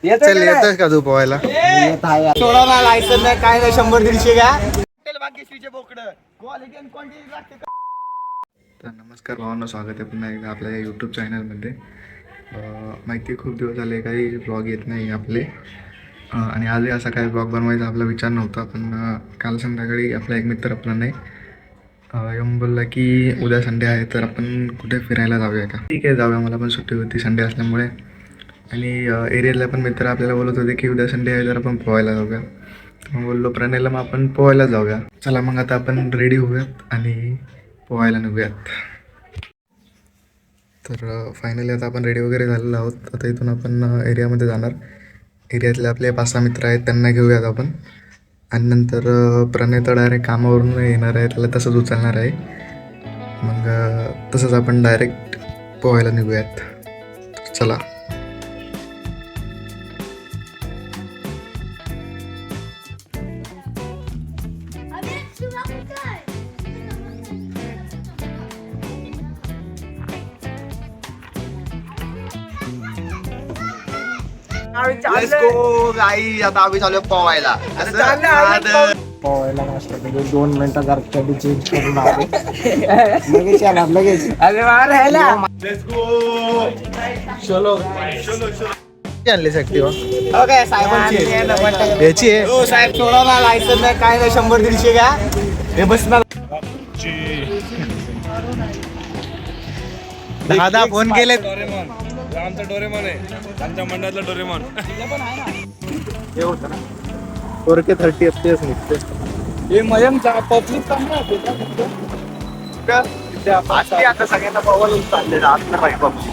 चल येतोय का तू पोहायला? थोडा ना लायसन नाही काय नाही 100-150 घ्या. भाग्यश्रीचे बोकड क्वालिटी आणि क्वांटिटी लागते. तर नमस्कार भावांनो, स्वागत आहे पुन्हा एकदा आपल्या यूट्यूब चॅनलमध्ये. माहिती आहे खूप दिवस झाले काही ब्लॉग येत नाही आपले, आणि आजही असा काही ब्लॉग बनवायचा आपला विचार नव्हता. पण काल संध्याकाळी आपला एक मित्र आपला नाही येऊन बोलला की उद्या संडे आहे तर आपण कुठे फिरायला जाऊया का. ठीक आहे जाऊया, मला पण सुट्टी होती संडे असल्यामुळे. आणि एरियातला पण मित्र आपल्याला बोलत होते की उद्या संडे आहे तर आपण पोहायला जाऊया. मग बोललो प्रणयला मग आपण पोहायला जाऊया. चला मग आता आपण रेडी होऊयात आणि पोहायला निघूयात. तर फायनली आता आपण रेडी वगैरे झालेलो आहोत. आता इथून आपण एरियामध्ये जाणार. एरियातले आपले 5-6 मित्र आहेत त्यांना घेऊयात आपण. आणि नंतर प्रणय तर डायरेक्ट कामावरून येणार आहे, त्याला तसंच उचलणार आहे. मग तसंच आपण डायरेक्ट पोहायला निघूयात. चला. Let's go गाई, आता आम्ही चालू पोवायला. पोहायला मस्त म्हणजे 2 मिनिटं जर चडी चेंज करून आले लगेच येणार लगेच. अरे लेट्स गो. चलो आणलीस ऍक्टिव्हा? ओके साहेबांची याची आहे. हो साहेब, थोडा ना लायसन नाही काय नाही 100-150 घ्या. हे बसणार. दादा फोन केले. आमचा डोरेमॉन आहे, आमच्या मंडळातला डोरेमॉन. 4K 30 FPS निघते. हे मयमचा पब्लिक चांगला आता सगळ्यांना पवायला चालले ना पाहिजे पब्लिक.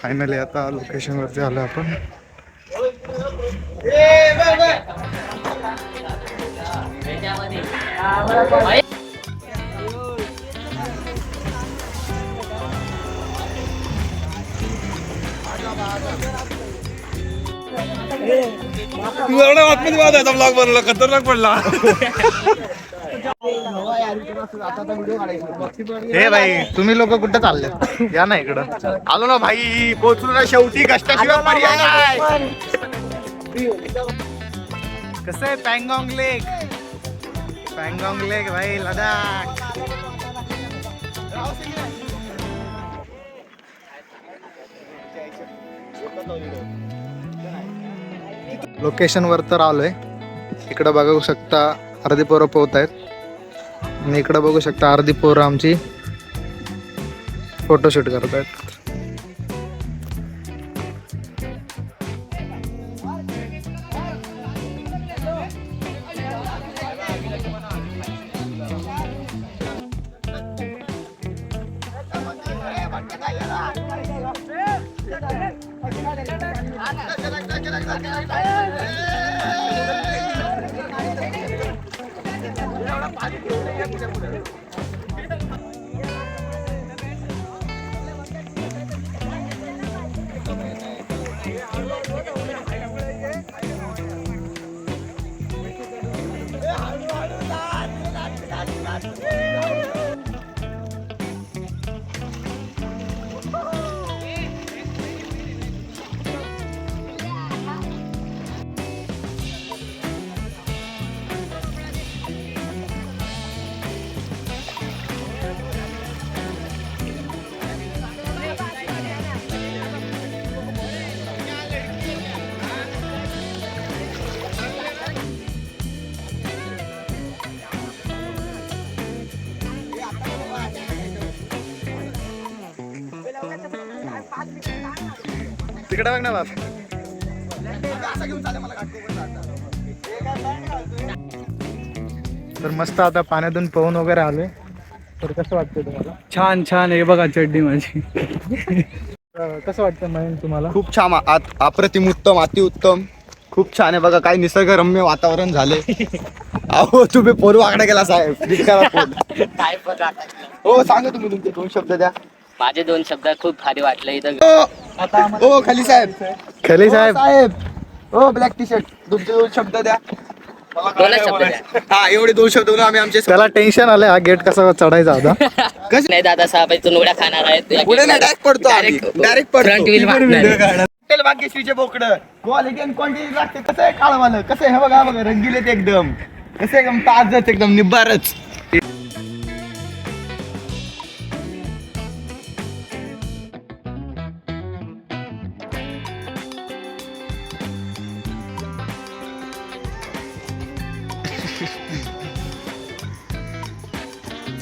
फायनली आता लोकेशनवरती आलो आपण. आतमध्ये वादायचा ब्लॉग बनवला, खतरनाक पडला. हे भाई तुम्ही लोक कुठं चालले? या ना इकडं. आलो ना भाई, पोचलो ना शेवटी. कष्टाशिवाय पर्याय नाही. कसं आहे पँगॉंग लेक? पँगॉंग लेक भाई, लडाख. लोकेशनवर तर आलोय. इकडं बघू शकता अर्धी पोरं पोहत आहेत आणि इकडं बघू शकता अर्धी पोरं आमची फोटोशूट करत आहेत. तिकडे बघ ना बाप. तर मस्त आता पाण्यातून पोहून वगैरे आलोय. तर कसं वाटतं तुम्हाला? छान छान हे बघा चड्डी माझी. कसं वाटतं मयंक तुम्हाला? खूप छान अप्रतिम उत्तम अतिउत्तम खूप छान आहे बघा. काही निसर्गरम्य वातावरण झाले. अहो तुम्ही पोर वाकडा गेला साहेब. भिकारा पोर. काय पण हो सांगा तुम्ही तुमचे 2 शब्द द्या. माझे 2 शब्द खूप भारी वाटले इथं. ओ खाली साहेब. खले साहेब. ओ ब्लॅक टी शर्ट तुमचे 2 शब्द द्या. 2च शब्द द्या. हा एवढे 2 शब्द बोलून आम्ही आमचे त्याला टेन्शन आलंय हा गेट कसा चढायचा होता. नाही दादा साहेब इथून उड्या खाणार आहेत. पुढे नाही डायरेक्ट पडतो डायरेक्ट फ्रंट व्हील मारणार. हॉटेल भाग्यश्रीचे बोकडं क्वालिटी आणि क्वांटिटी लागते. कसं आहे काळवालं कसं आहे हे बघा बघा रंगीलेत एकदम. कसं एकदम ताजच एकदम निब्बारच.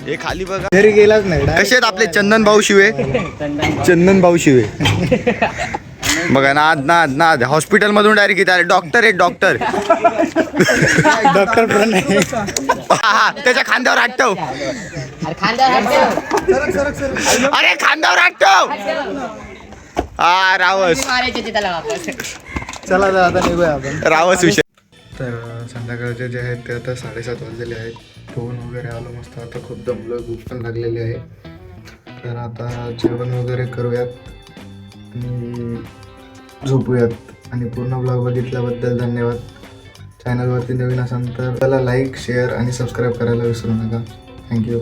हे खाली बघा घरी गेलाच नाही. कसे आहेत आपले चंदन भाऊ शिवे. चंदन भाऊ शिवे बघा नाद नाद नाद हॉस्पिटल मधून डायरेक्ट इथे आले. डॉक्टर आहेत डॉक्टर. डॉक्टर पण नाही. त्याच्या खांद्यावर हात ठेव. अरे खांद्यावर हात ठेव. हा रावस चला आता निघूया आपण. रावस विषय. तर संध्याकाळचे जे आहेत ते आता 7:30 वाजलेले आहेत. पोहून वगैरे आलो मस्त. आता खूप दमलो भूक पण लागलेली आहे. तर आता जेवण वगैरे करूयात आणि झोपूयात. आणि पूर्ण ब्लॉग बघितल्याबद्दल धन्यवाद. चॅनलवरती नवीन असाल तर त्याला लाईक शेअर आणि सबस्क्राईब करायला विसरू नका. थँक्यू.